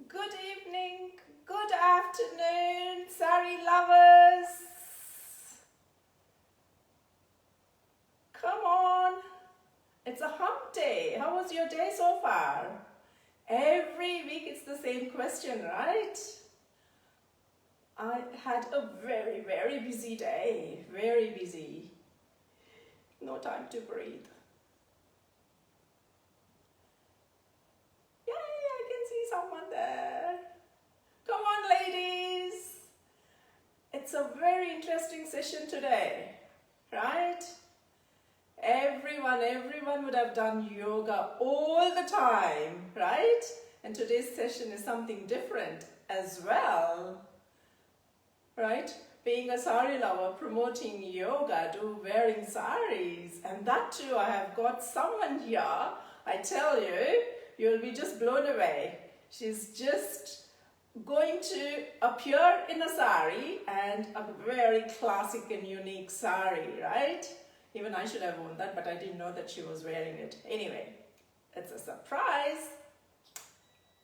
Good evening, good afternoon, Saree lovers. Come on, it's a hump day. How was your day so far? Every week it's the same question, right? I had a very, very busy day, very busy. No time to breathe. Yay, I can see someone there. Come on, ladies. It's a very interesting session today, right? Everyone would have done yoga all the time, right? And today's session is something different as well, right? Being a saree lover, promoting yoga, wearing sarees, and that too, I have got someone here, I tell you, you'll be just blown away. She's just going to appear in a saree, and a very classic and unique saree, right? Even I should have worn that, but I didn't know that she was wearing it. Anyway, it's a surprise.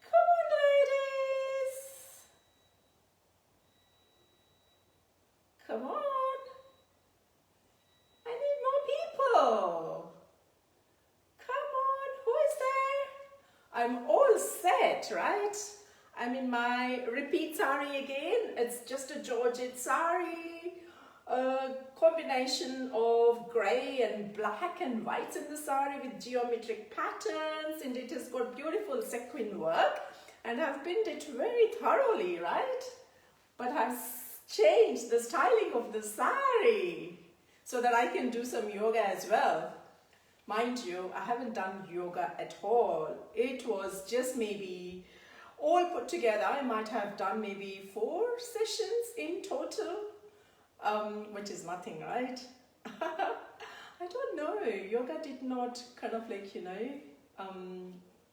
Come on, ladies. Come on. I need more people. Come on, who is there? I'm all set, right? I'm in my repeat saree again. It's just a Georgette saree. A combination of grey and black and whites in the saree with geometric patterns, and it has got beautiful sequin work, and I've pinned it very thoroughly, right? But I've changed the styling of the saree so that I can do some yoga as well. Mind you, I haven't done yoga at all. It was just maybe all put together. I might have done maybe 4 sessions in total. Which is nothing, right? I don't know, yoga did not kind of like,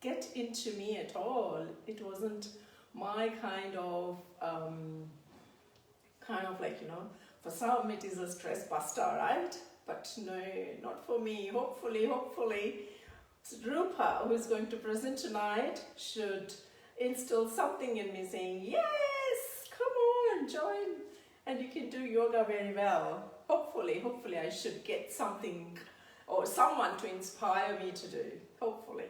get into me at all. It wasn't my kind of like, for some it is a stress buster, right? But no, not for me. Hopefully, Roopa, who is going to present tonight, should instill something in me saying, yes, come on, join. And you can do yoga very well. Hopefully I should get something or someone to inspire me to do. Hopefully.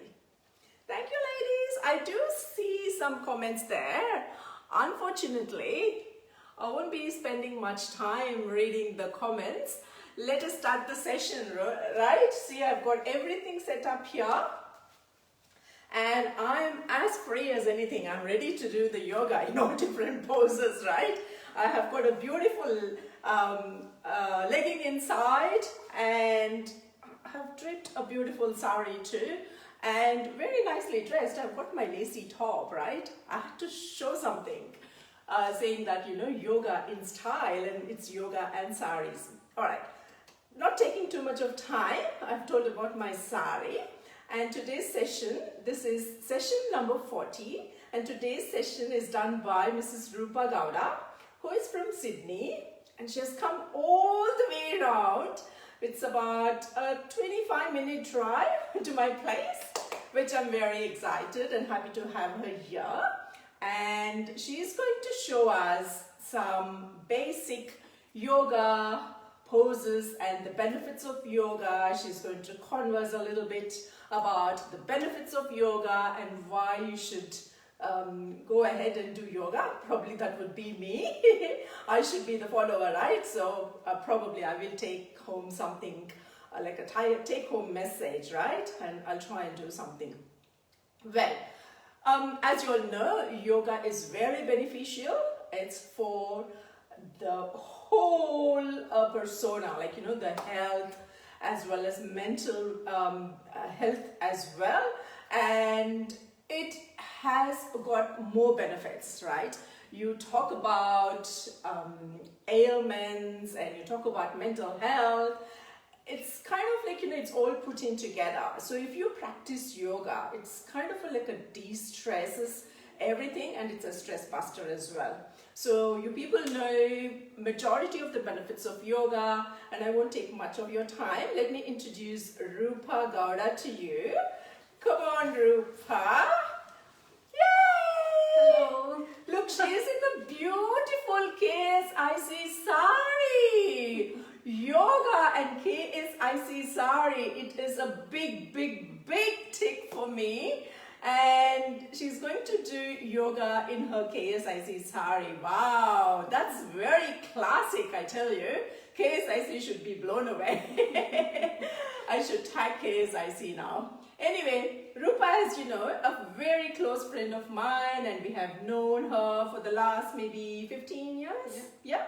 Thank you, ladies. I do see some comments there. Unfortunately, I won't be spending much time reading the comments. Let us start the session, right? See, I've got everything set up here. And I'm as free as anything. I'm ready to do the yoga in all different poses, right? I have got a beautiful legging inside, and I have draped a beautiful saree too, and very nicely dressed. I've got my lacy top, right? I had to show something saying that, yoga in style, and it's yoga and sarees. All right, not taking too much of time, I've told about my saree. And today's session, this is session number 40, and today's session is done by Mrs. Roopa Gowda, who is from Sydney, and she has come all the way around. It's about a 25-minute drive to my place, which I'm very excited and happy to have her here. And she is going to show us some basic yoga poses and the benefits of yoga. She's going to converse a little bit about the benefits of yoga and why you should go ahead and do yoga. Probably that would be me. I should be the follower, right? So probably I will take home something like a take-home message, right? And I'll try and do something. Well, as you all know, yoga is very beneficial. It's for the whole persona, like, the health as well as mental health as well. And it has got more benefits, right? You talk about ailments, and you talk about mental health. It's kind of like, it's all put in together. So if you practice yoga, it's kind of like a de-stresses everything, and it's a stress buster as well. So you people know majority of the benefits of yoga, and I won't take much of your time. Let me introduce Roopa Gowda to you. Come on, Roopa. Yay! KSIC Saree. It is a big, big, big tick for me. And she's going to do yoga in her KSIC Saree. Wow, that's very classic, I tell you. KSIC should be blown away. I should tag KSIC now. Anyway, Roopa is, you know, a very close friend of mine, and we have known her for the last maybe 15 years. Yeah.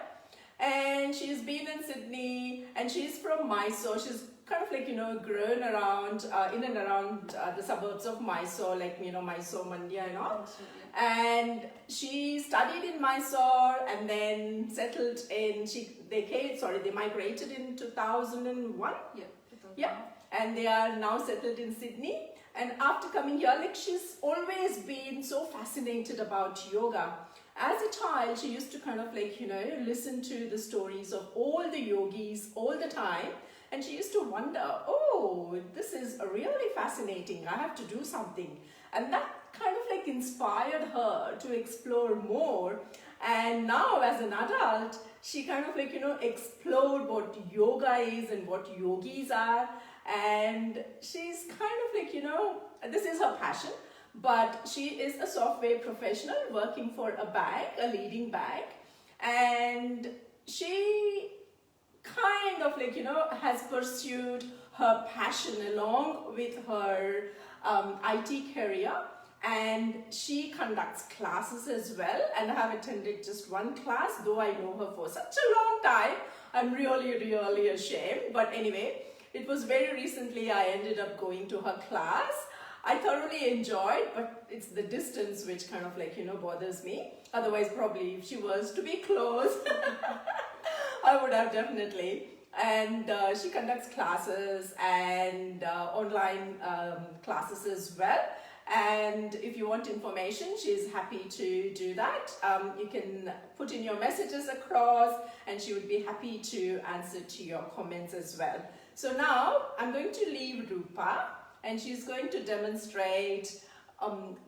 And she's been in Sydney, and she's from Mysore. She's kind of like, you know, grown around, in and around the suburbs of Mysore, like, you know, Mysore, Mandya and all. And she studied in Mysore and then settled in, they migrated in 2001. Yeah. And they are now settled in Sydney. And after coming here, like, she's always been so fascinated about yoga. As a child, she used to kind of like, you know, listen to the stories of all the yogis all the time. And she used to wonder, oh, this is really fascinating. I have to do something. And that kind of like inspired her to explore more. And now as an adult, she kind of like, you know, explored what yoga is and what yogis are. And she's kind of like, you know, this is her passion. But she is a software professional working for a bank, a leading bank. And she kind of like, you know, has pursued her passion along with her IT career. And she conducts classes as well. And I have attended just one class, though I know her for such a long time. I'm really ashamed. But anyway, it was very recently I ended up going to her class. I thoroughly enjoyed, but it's the distance which kind of like, you know, bothers me. Otherwise, probably if she was to be close, I would have definitely. And she conducts classes and online classes as well. And if you want information, she's happy to do that. You can put in your messages across and she would be happy to answer to your comments as well. So now I'm going to leave Roopa, and she's going to demonstrate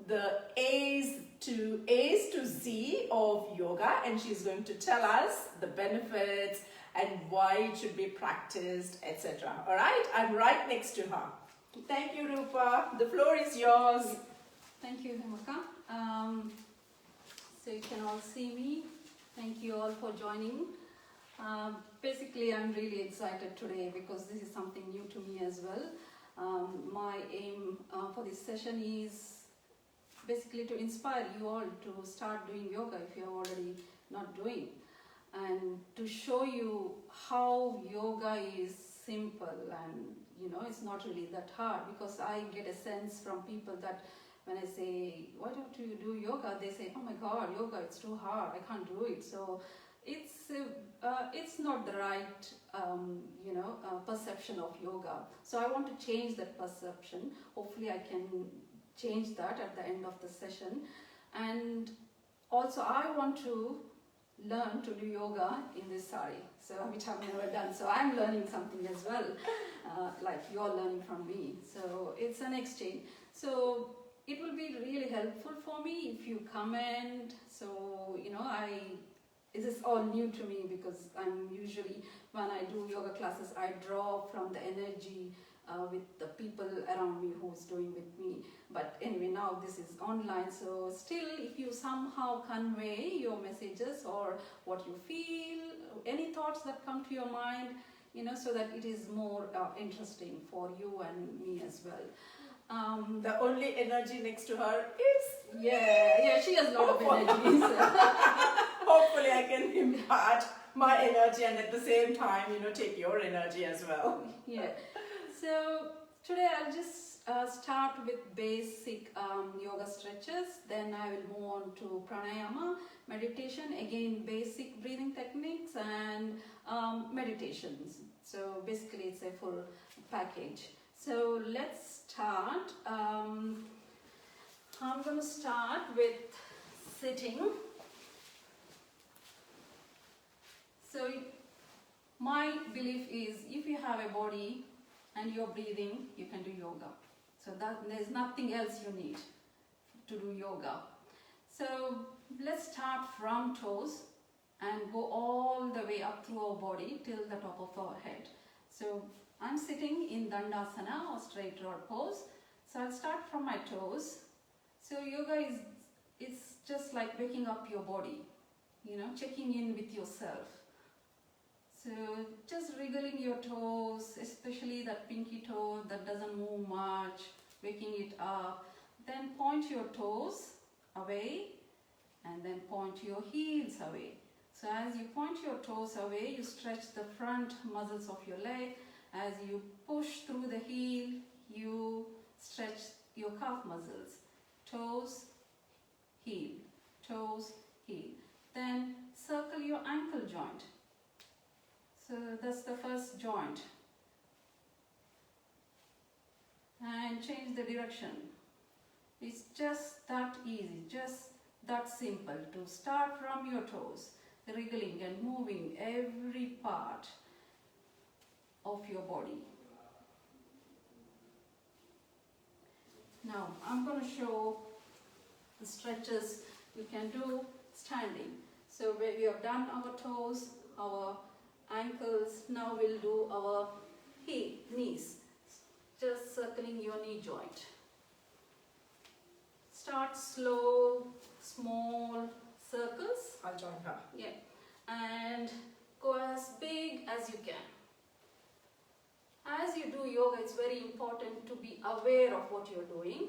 the A's to Z of yoga, and she's going to tell us the benefits and why it should be practiced, etc. All right, I'm right next to her. Thank you, Roopa. The floor is yours. Thank you, Himaka. So you can all see me. Thank you all for joining. Basically, I'm really excited today because this is something new to me as well. My aim for this session is basically to inspire you all to start doing yoga if you're already not doing, and to show you how yoga is simple and, you know, it's not really that hard. Because I get a sense from people that when I say, why don't you do yoga, they say, oh my god, yoga, it's too hard, I can't do it. So it's not the right perception of yoga. So I want to change that perception. Hopefully I can change that at the end of the session. And also I want to learn to do yoga in this sari, so which I've never done. So I'm learning something as well, like you're learning from me. So it's an exchange. So it will be really helpful for me if you comment. So, you know, this is all new to me because I'm usually, when I do yoga classes, I draw from the energy with the people around me who's doing with me. But anyway, now this is online, so still if you somehow convey your messages or what you feel, any thoughts that come to your mind, you know, so that it is more interesting for you and me as well. The only energy next to her is... Yeah, she has a lot of energy. So. Hopefully I can impart my energy and at the same time, you know, take your energy as well. Yeah. So today I'll just start with basic yoga stretches. Then I will move on to pranayama, meditation, again basic breathing techniques and meditations. So basically it's a full package. So let's start. I'm going to start with sitting. So my belief is if you have a body and you're breathing, you can do yoga. So there's nothing else you need to do yoga. So let's start from toes and go all the way up through our body till the top of our head. So I'm sitting in Dandasana or straight rod pose. So I'll start from my toes. So yoga is it's just like waking up your body, checking in with yourself. So just wriggling your toes, especially that pinky toe that doesn't move much, waking it up. Then point your toes away and then point your heels away. So as you point your toes away, you stretch the front muscles of your leg. As you push through the heel, you stretch your calf muscles. Toes, heel, toes, heel. Then circle your ankle joint. So that's the first joint. And change the direction. It's just that easy, just that simple to start from your toes, wriggling and moving every part of your body. Now I'm going to show the stretches you can do standing. So we have done our toes, our ankles. Now we'll do our knees. Just circling your knee joint. Start slow, small circles. I'll join her. Yeah. And go as big as you can. As you do yoga, it's very important to be aware of what you're doing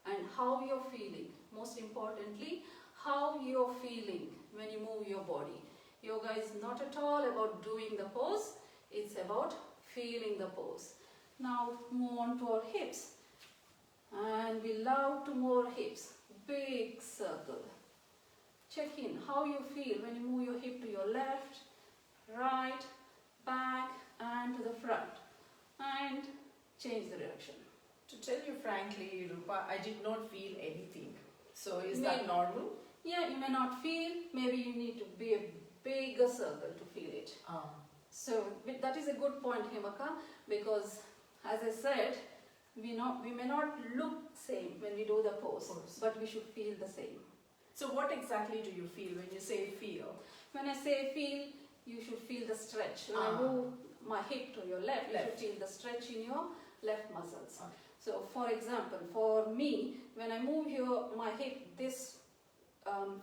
and how you're feeling. Most importantly, how you're feeling when you move your body. Yoga is not at all about doing the pose, it's about feeling the pose. Now move on to our hips. And we love to move our hips. Big circle. Check in how you feel when you move your hip to your left, right, back and to the front. And change the direction. To tell you frankly, Roopa, I did not feel anything. So is that normal? Yeah, you may not feel. Maybe you need to be a bigger circle to feel it. So that is a good point, Himaka, because as I said, we may not look same when we do the pose, but we should feel the same. So what exactly do you feel when you say feel? When I say feel, you should feel the stretch. When I move my hip to your left, you should feel the stretch in your left muscles. Okay. So for example, for me, when I move my hip this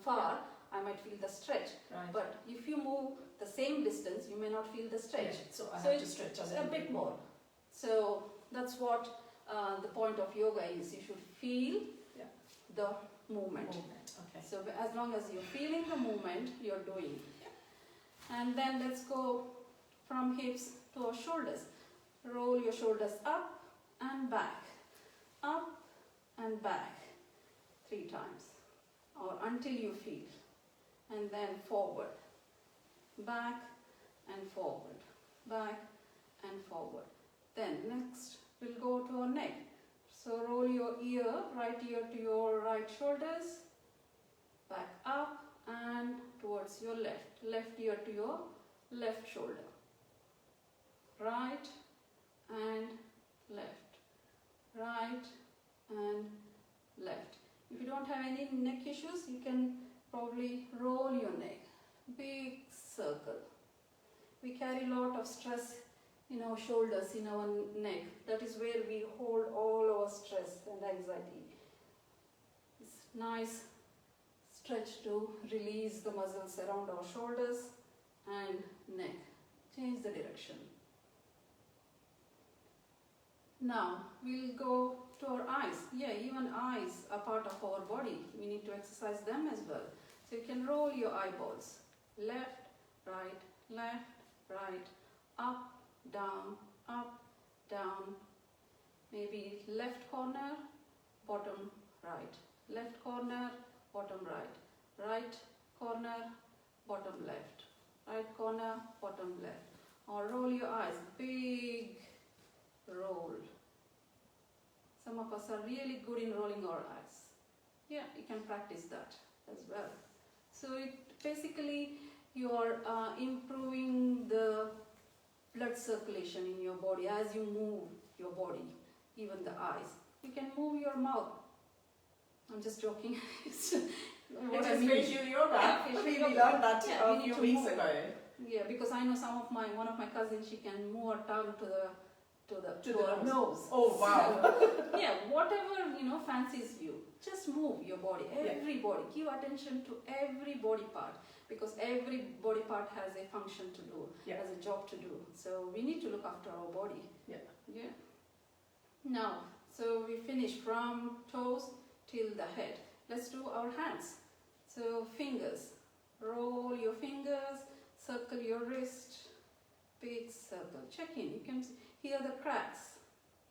far, I might feel the stretch. Right. But if you move the same distance, you may not feel the stretch. Yeah. So I have to stretch a bit more. So that's what the point of yoga is. You should feel the movement. Okay. So as long as you're feeling the movement, you're doing. Yeah. And then let's go from hips to our shoulders. Roll your shoulders up and back. Up and back 3 times. Or until you feel. And then forward. Back and forward. Back and forward. Then next we'll go to our neck. So roll your right ear to your right shoulders. Back up and towards your left. Left ear to your left shoulder. Right and left. Right and left. If you don't have any neck issues, you can probably roll your neck. Big circle. We carry a lot of stress in our shoulders, in our neck. That is where we hold all our stress and anxiety. It's nice stretch to release the muscles around our shoulders and neck. Change the direction. Now we'll go to our eyes. Yeah, even eyes are part of our body. We need to exercise them as well. So you can roll your eyeballs. Left, right, up, down. Maybe left corner, bottom right. Left corner, bottom right. Right corner, bottom left. Right corner, bottom left. Or roll your eyes. Big roll. Some of us are really good in rolling our eyes. Yeah, you can practice that as well. So basically you are improving the blood circulation in your body as you move your body, even the eyes. You can move your mouth. I'm just joking. It's what I mean. Facial yoga. We learned that a few weeks ago. Yeah, because I know one of my cousins, she can move her tongue to the to the nose. Oh wow. So, yeah, whatever fancies you, just move your body, every body. Give attention to every body part, because every body part has a function to do, has a job to do. So we need to look after our body. Yeah. Now, so we finish from toes till the head. Let's do our hands. So fingers, roll your fingers, circle your wrist, big circle. Check in. You can hear the cracks.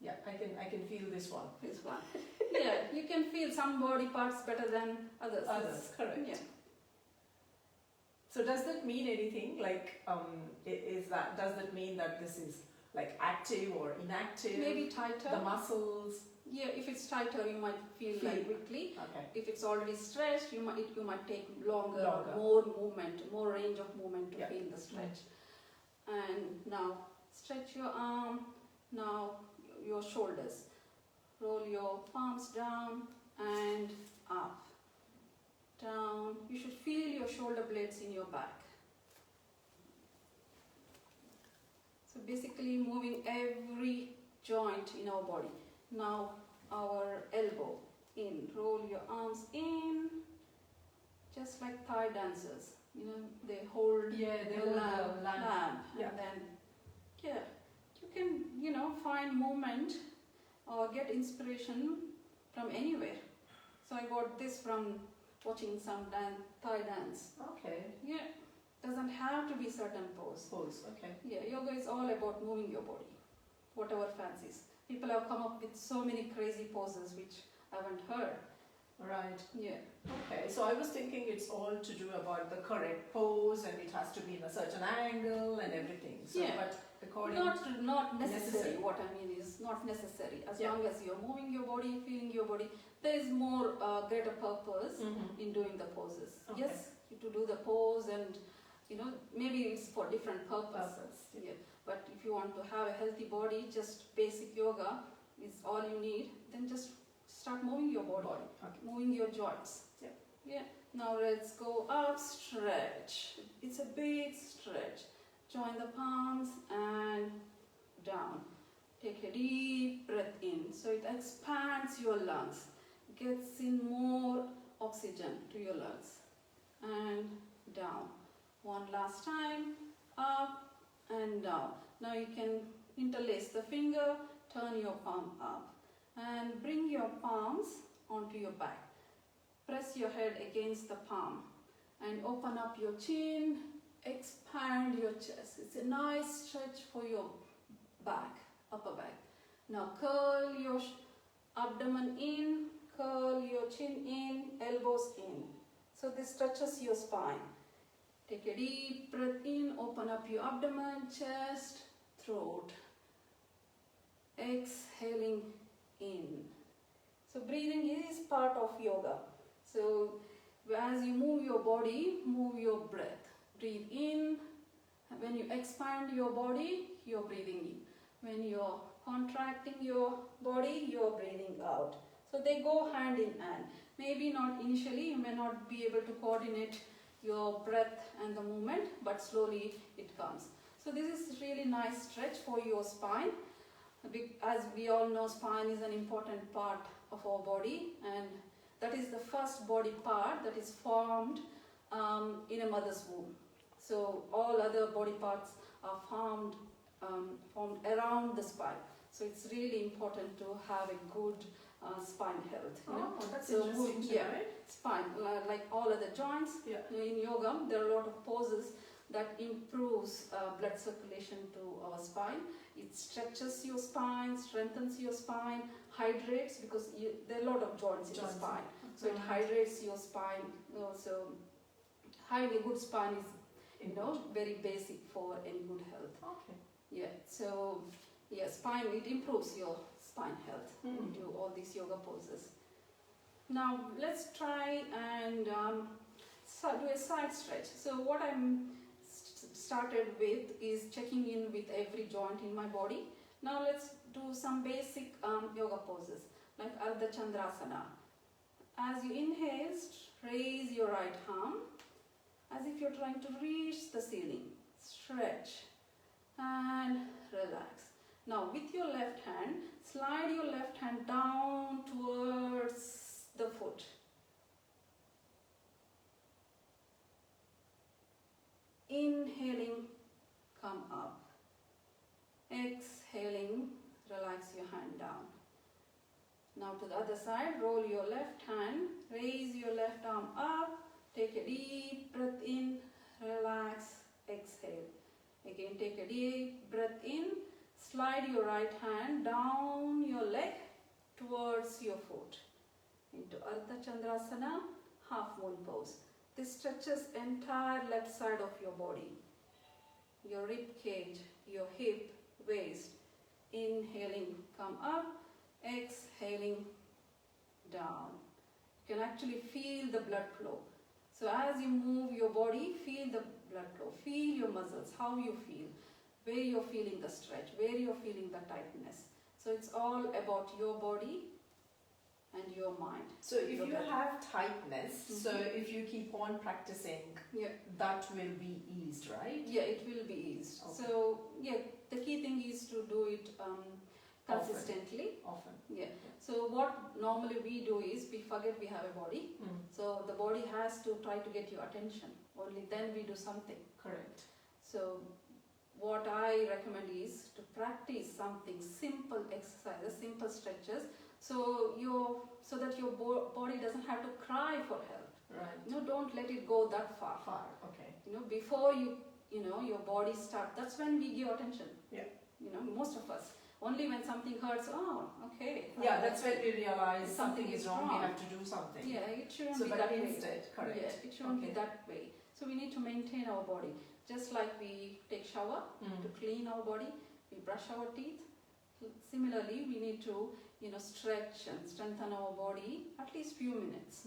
Yeah, I can feel this one. This one. Yeah, you can feel some body parts better than others. Others, correct. Yeah. So does that mean anything? Like, does that mean that this is like active or inactive? Maybe tighter. The muscles. Yeah, if it's tighter, you might feel like quickly. Okay. If it's already stretched, you might take longer. More movement, more range of movement to feel the stretch. And now stretch your arm. Now your shoulders. Roll your palms down and up. Down. You should feel your shoulder blades in your back. So basically moving every joint in our body. Now our elbow in. Roll your arms in. Just like Thai dancers. They hold the lamp. Yeah. And then, you can, find movement or get inspiration from anywhere. So I got this from watching some Thai dance. Okay. Yeah, doesn't have to be certain pose. Okay. Yeah, yoga is all about moving your body, whatever fancies. People have come up with so many crazy poses which I haven't heard. Right. Yeah. Okay, so I was thinking it's all to do about the correct pose and it has to be in a certain angle and everything. So, but according not necessary. What I mean is not necessary. As long as you're moving your body, feeling your body, there is more greater purpose in doing the poses. Okay. Yes, to do the pose and maybe it's for different purposes. Yeah. But if you want to have a healthy body, just basic yoga is all you need. Then just start moving your body. Moving your joints. Yeah. Now let's go up, stretch. It's a big stretch. Join the palms and down. Take a deep breath in. So it expands your lungs. Gets in more oxygen to your lungs. And down. One last time. Up and down. Now you can interlace the finger. Turn your palm up. And bring your palms onto your back. Press your head against the palm and open up your chin, expand your chest. It's a nice stretch for your back, upper back. Now curl your abdomen in, curl your chin in, elbows in. So this stretches your spine. Take a deep breath in, open up your abdomen, chest, throat. Exhaling in. So breathing is part of yoga. So as you move your body, move your breath. Breathe in. When you expand your body, you're breathing in. When you're contracting your body, you're breathing out. So they go hand in hand. Maybe not initially, you may not be able to coordinate your breath and the movement, but slowly it comes. So this is really nice stretch for your spine. As we all know, spine is an important part of our body, and that is the first body part that is formed in a mother's womb. So all other body parts are formed around the spine. So it's really important to have a good spine health. That's so interesting. Right? Spine, like all other joints. In yoga, there are a lot of poses that improves blood circulation to our spine. It stretches your spine, strengthens your spine, hydrates, because there are a lot of joints in the spine. So it hydrates your spine. So having a good spine is very basic for any good health. Okay. Yeah. So spine, it improves your spine health. You do all these yoga poses. Now let's try and do a side stretch. So what I'm started with is checking in with every joint in my body. Now let's do some basic yoga poses like Ardha Chandrasana. As you inhale, raise your right arm as if you're trying to reach the ceiling. Stretch and relax. Now with your left hand, slide your left hand down towards the foot. Inhaling, come up. Exhaling, relax your hand down. Now to the other side, roll your left hand, raise your left arm up, take a deep breath in, relax, exhale. Again, take a deep breath in, slide your right hand down your leg towards your foot. Into Ardha Chandrasana, half moon pose. This stretches entire left side of your body. Your rib cage, your hip, waist. Inhaling, come up. Exhaling, down. You can actually feel the blood flow. So as you move your body, feel the blood flow. Feel your muscles, how you feel. Where you're feeling the stretch, where you're feeling the tightness. So it's all about your body and your mind. So if you have tightness, so if you keep on practicing, that will be eased, right? Yeah, it will be eased. Okay. So yeah, the key thing is to do it consistently. Often. Yeah. So what normally we do is we forget we have a body. So the body has to try to get your attention. Only then we do something. Correct. So what I recommend is to practice something simple exercises, simple stretches, so that your body doesn't have to cry for help. Right. Don't let it go that far. Okay. Before your body starts, that's when we give attention. Yeah. Most of us. Only when something hurts, okay. Yeah, that's when we realize something is wrong, we have to do something. Yeah, it shouldn't So, be but that way. instead, correct. Yeah, it shouldn't be that way. So we need to maintain our body. Just like we take shower to clean our body, we brush our teeth. Similarly, we need to stretch and strengthen our body at least few minutes.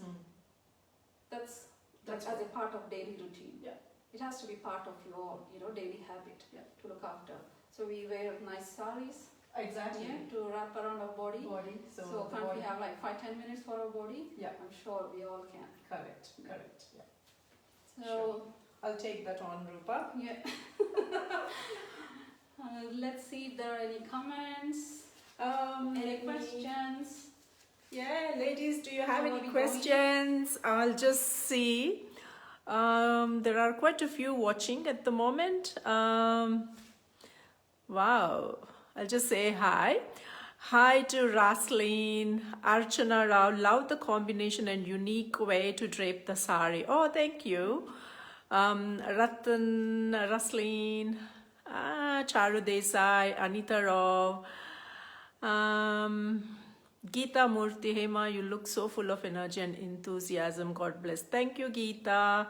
That's as a part of daily routine. Yeah. It has to be part of your daily habit to look after. So we wear nice sarees. Exactly. Yeah, to wrap around our body. So can't we have like 5-10 minutes for our body? Yeah. I'm sure we all can. Correct. Yeah. So sure. I'll take that on, Roopa. Yeah. Let's see if there are any comments, any questions. Yeah, ladies, do you have How any questions? I'll just see. There are quite a few watching at the moment. Wow. I'll just say hi. Hi to Raslin, Archana Rao. Love the combination and unique way to drape the sari. Oh, thank you. Ratan, Raslin, Charu Desai, Anita Rao, Geeta Murthy. Hema, you look so full of energy and enthusiasm. God bless. Thank you, Geeta.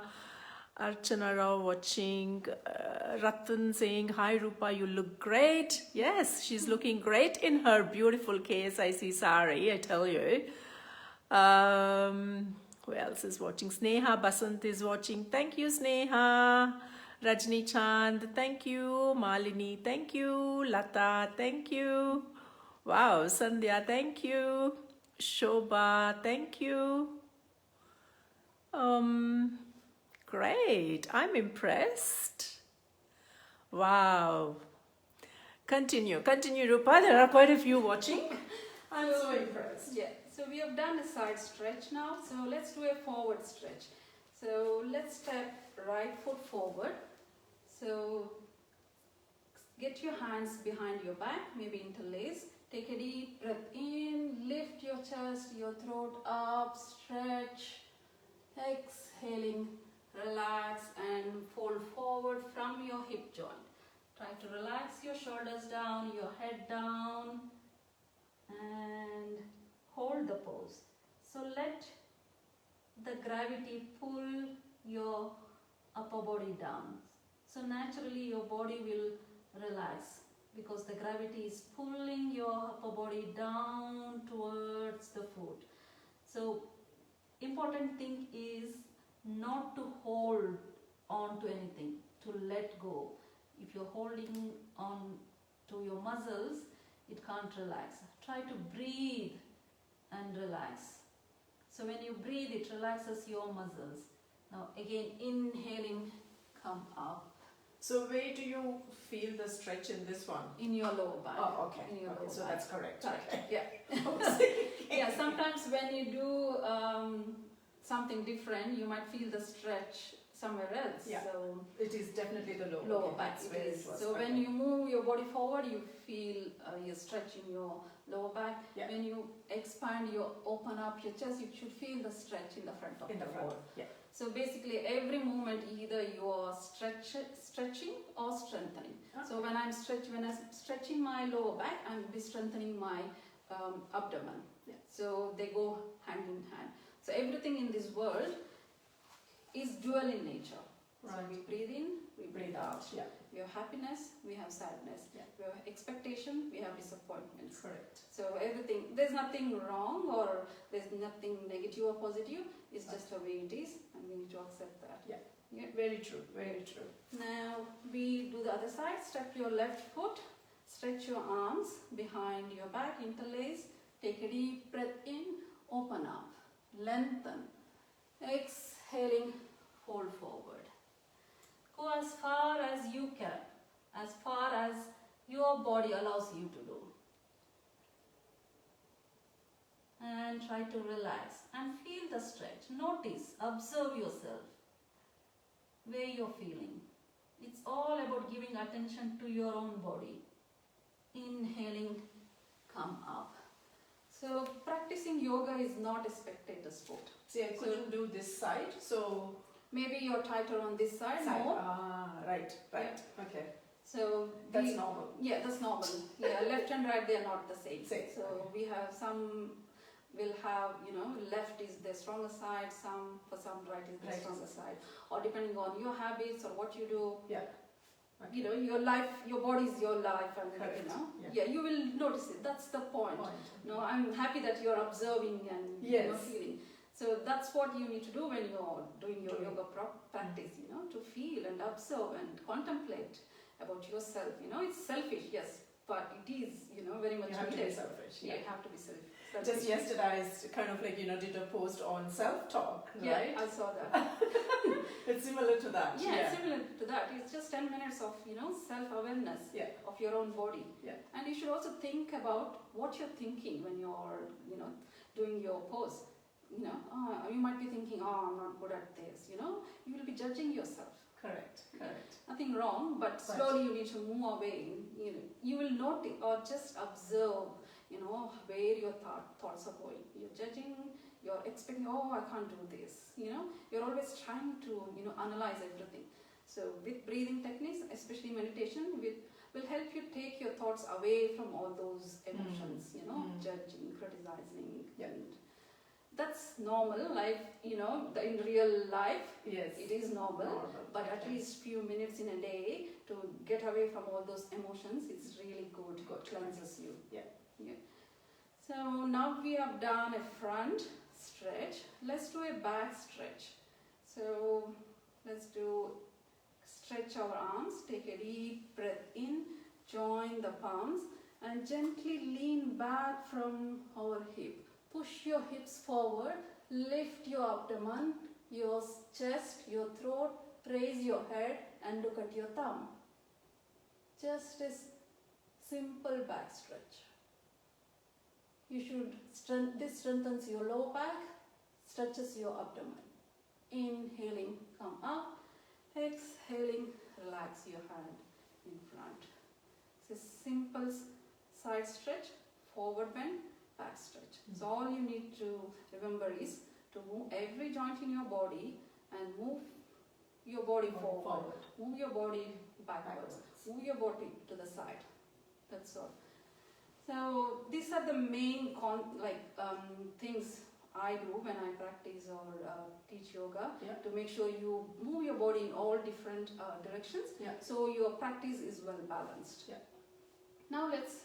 Archana Rao watching. Ratan saying, hi Roopa, you look great. Yes, she's looking great in her beautiful KSIC sari, I tell you. Who else is watching? Sneha Basant is watching. Thank you, Sneha. Rajni Chand, thank you. Malini, thank you. Lata, thank you. Wow, Sandhya, thank you. Shobha, thank you. Great, I'm impressed. Wow. Continue, Roopa. There are quite a few watching. I'm so impressed. Yeah, so we have done a side stretch now. So let's do a forward stretch. So let's step right foot forward. So get your hands behind your back, maybe interlace. Take a deep breath in, lift your chest, your throat up, stretch. Exhaling, relax and fold forward from your hip joint. Try to relax your shoulders down, your head down, and hold the pose. So let the gravity pull your upper body down. So naturally your body will relax because the gravity is pulling your upper body down towards the foot. So important thing is not to hold on to anything, to let go. If you're holding on to your muscles, it can't relax. Try to breathe and relax. So when you breathe, it relaxes your muscles. Now again, inhaling, come up. So where do you feel the stretch in this one? In your lower back. Oh, okay. In your Okay, lower so back. that's correct. Correct. Okay. Yeah. Yeah. Sometimes when you do something different, you might feel the stretch somewhere else. Yeah. So It is definitely the lower, lower okay, back. that's It where is. it was. So when you move your body forward, you feel you're stretching your lower back. Yeah. When you expand, you open up your chest, you should feel the stretch in the front of in the front. wall. Yeah. So basically every movement either you are stretching or strengthening. Okay. So when I'm stretching my lower back, I'm be strengthening my abdomen. Yeah. So they go hand in hand. So everything in this world is dual in nature. Right. So we breathe in, we breathe out. Yeah. We have happiness, we have sadness. Yeah. We have expectation, we have disappointments. Correct. So everything, there's nothing wrong or there's nothing negative or positive. It's just the way it is, and we need to accept that. Yeah. Very true. Very true. Now we do the other side. Step your left foot. Stretch your arms behind your back. Interlace. Take a deep breath in. Open up. Lengthen. Exhaling. Fold forward. Go as far as you can. As far as your body allows you to do. And try to relax and feel the stretch. Notice, observe yourself, where you're feeling. It's all about giving attention to your own body. Inhaling, come up. So practicing yoga is not a spectator sport. See, I couldn't do this side, so maybe you're tighter on this side more. Right. Okay. So That's normal. Yeah, that's normal. Yeah, left and right, they're not the same. Same. So we have some will have, left is the stronger side, for some right is the stronger side. Or depending on your habits or what you do. Yeah. Okay. Your life, your body is your life, and Correct. Yeah, you will notice it. That's the point. No, I'm happy that you're observing and feeling. So that's what you need to do when you're doing your yoga practice, to feel and observe and contemplate about yourself. It's selfish, yes, but it is, very much You have to be needed. selfish. Yeah, you have to be selfish. Just yesterday, I kind of did a post on self-talk, right? Yeah, I saw that. It's similar to that. Yeah, similar to that. It's just 10 minutes of, self-awareness of your own body. Yeah. And you should also think about what you're thinking when you're, doing your pose. You might be thinking, I'm not good at this, You will be judging yourself. Correct. Nothing wrong, but slowly you need to move away. You will notice or just observe, where your thoughts are going. You're judging, you're expecting, I can't do this. You're always trying to, analyze everything. So with breathing techniques, especially meditation, will help you take your thoughts away from all those emotions, judging, criticizing. Yeah. And that's normal. Life, in real life, Yes. it is normal. But at least few minutes in a day to get away from all those emotions, it's really good. Cleanses you. Yeah. So now we have done a front stretch. Let's do a back stretch. So let's stretch our arms. Take a deep breath in. Join the palms and gently lean back from our hip. Push your hips forward. Lift your abdomen, your chest, your throat. Raise your head and look at your thumb. Just a simple back stretch. This strengthens your lower back, stretches your abdomen. Inhaling, come up. Exhaling, relax your hand in front. It's a simple side stretch, forward bend, back stretch. So all you need to remember is to move every joint in your body and move your body forward. Move your body backwards. Move your body to the side. That's all. So these are the main things I do when I practice or teach yoga to make sure you move your body in all different directions. So your practice is well balanced. Now let's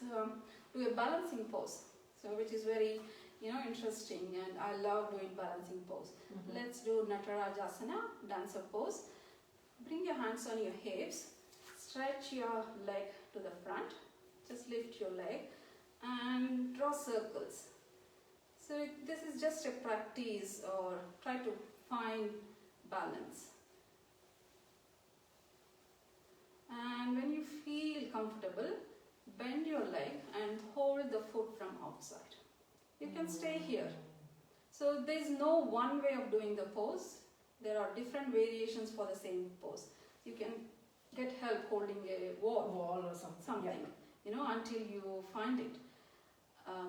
do a balancing pose. So which is very interesting, and I love doing balancing pose. Let's do Natarajasana, dancer pose. Bring your hands on your hips. Stretch your leg to the front. Just lift your leg and draw circles. So this is just a practice, or try to find balance. And when you feel comfortable, bend your leg and hold the foot from outside. You can stay here. So there is no one way of doing the pose. There are different variations for the same pose. You can get help holding a wall or something. Until you find it.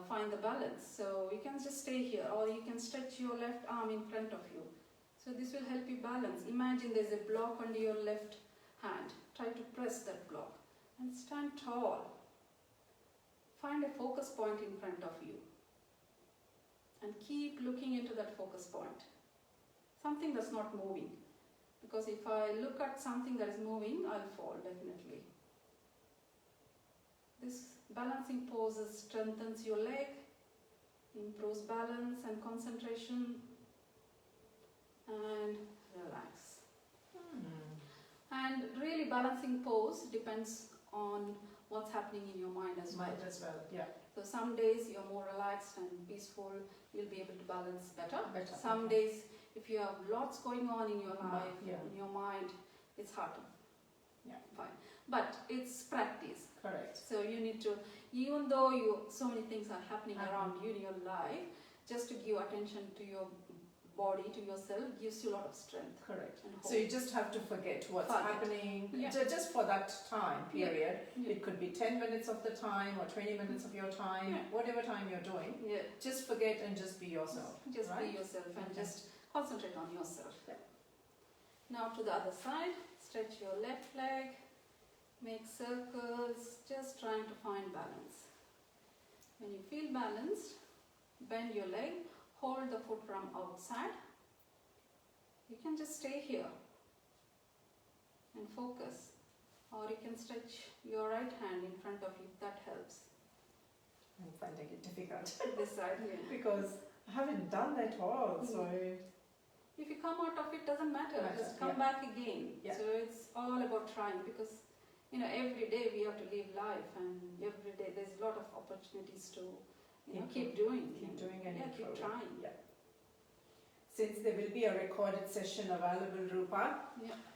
Find the balance. So you can just stay here, or you can stretch your left arm in front of you. So this will help you balance. Imagine there's a block under your left hand. Try to press that block and stand tall. Find a focus point in front of you and keep looking into that focus point. Something that's not moving. Because if I look at something that is moving, I'll fall definitely. This balancing poses strengthens your leg, improves balance and concentration, and relax. And really balancing pose depends on what's happening in your mind as well. So some days you're more relaxed and peaceful, you'll be able to balance better. Some days, if you have lots going on in your life, in your mind, it's hard to find. But it's practice. Correct. So you need to, even though so many things are happening around you in your life, just to give attention to your body, to yourself, gives you a lot of strength. Correct. And So you just have to forget what's happening just for that time period. It could be 10 minutes of the time or 20 minutes of your time, whatever time you're doing. Just forget and just be yourself. Just be yourself and just concentrate on yourself. Now to the other side, stretch your left leg, make circles, just trying to find balance. When you feel balanced, bend your leg, hold the foot from outside. You can just stay here and focus, or you can stretch your right hand in front of you if that helps. I'm finding it difficult. This side here. Because I haven't done that at all, so... If you come out of it, doesn't matter. Just come back again. So it's all about trying, because every day we have to live life, and every day there's a lot of opportunities to keep doing. Keep doing and keep trying. Since there will be a recorded session available, Roopa,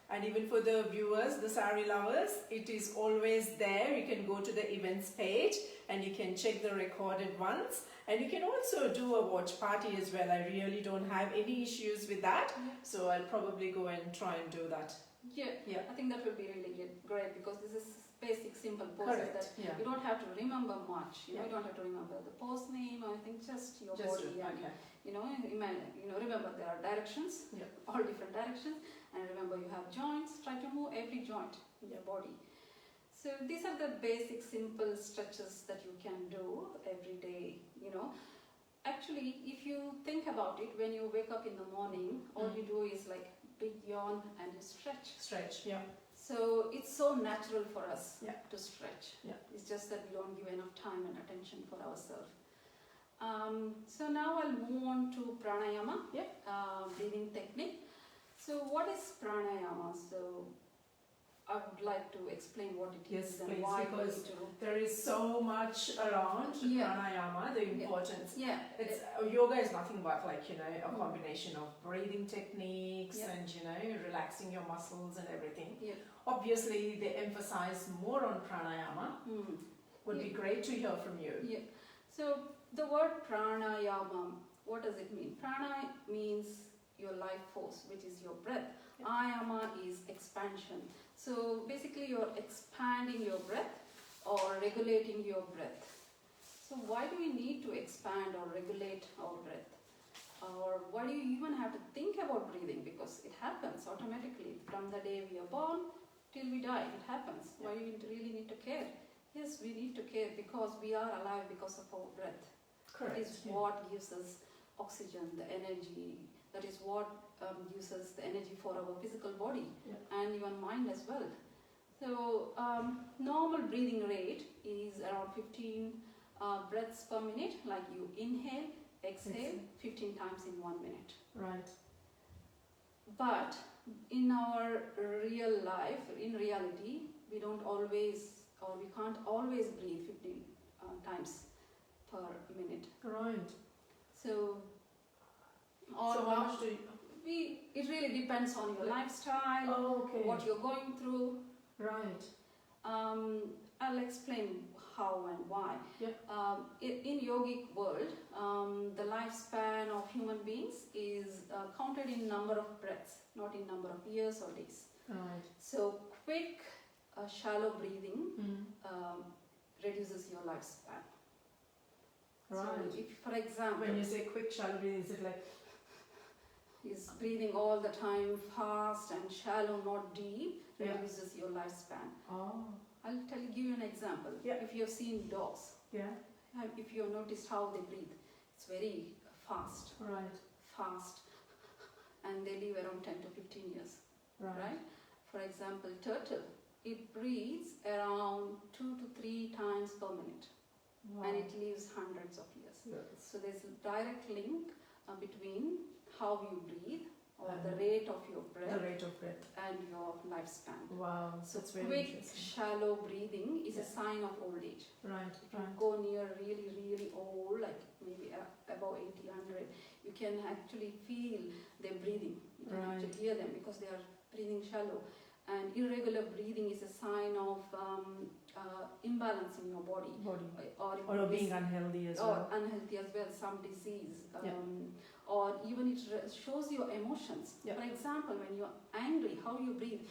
and even for the viewers, the Saree lovers, it is always there. You can go to the events page and you can check the recorded ones, and you can also do a watch party as well. I really don't have any issues with that, so I'll probably go and try and do that. I think that will be really great, because this is basic simple poses that you don't have to remember much. You don't have to remember the pose name or anything, just your body. Remember there are directions, all different directions, and remember you have joints. Try to move every joint in your body. So these are the basic simple stretches that you can do every day. Actually, if you think about it, when you wake up in the morning, all you do is like big yawn and you stretch. So it's so natural for us to stretch. It's just that we don't give enough time and attention for ourselves. So now I'll move on to pranayama, breathing technique. So what is pranayama? So I would like to explain what it is and why we need to. There is so much around pranayama, the importance. It's yoga is nothing but a combination of breathing techniques and relaxing your muscles and everything. Obviously, they emphasize more on pranayama. Would be great to hear from you. So the word pranayama, what does it mean? Prana means your life force, which is your breath. Ayama is expansion. So basically you're expanding your breath or regulating your breath. So why do we need to expand or regulate our breath? Or why do you even have to think about breathing? Because it happens automatically. From the day we are born till we die, it happens. Why do you really need to care? Yes, we need to care because we are alive because of our breath. Correct. That is what gives us oxygen, the energy. That is what gives us the energy for our physical body and even mind as well. So normal breathing rate is around 15 breaths per minute. Like you inhale, exhale 15 times in 1 minute. Right. But in our real life, in reality, we don't always, or we can't always breathe 15 times per minute. Right. So how much do you... It really depends on your lifestyle, what you're going through. Right. I'll explain how and why. Yeah. In yogic world, the lifespan of human beings is counted in number of breaths, not in number of years or days. Right. So quick, shallow breathing Mm. reduces your lifespan. Right. So if, for example, When you say quick shallow breathing, is it like is breathing all the time, fast and shallow, not deep, Yeah. reduces your lifespan. oh Give you an example. Yeah. If you have seen dogs, yeah if you have noticed how they breathe, it's very fast, right and they live around 10 to 15 years, right right? For example, turtle, it breathes around 2 to 3 times per minute, wow. and it lives hundreds of years. Yes. So there's a direct link between how you breathe, or the And rate of your the breath, rate of breath. and your lifespan. Wow, So that's very quick, interesting. shallow breathing is a Yeah. sign of old age. Right, If you right. go near really, really old, like maybe above 80, 100, you can actually feel their breathing. You can Right. actually hear them because they are breathing shallow. And irregular breathing is a sign of imbalance in your body, Body. or being unhealthy as or well. unhealthy as well, some disease, Yeah. or even it shows your emotions. Yeah. For example, when you're angry, how you breathe,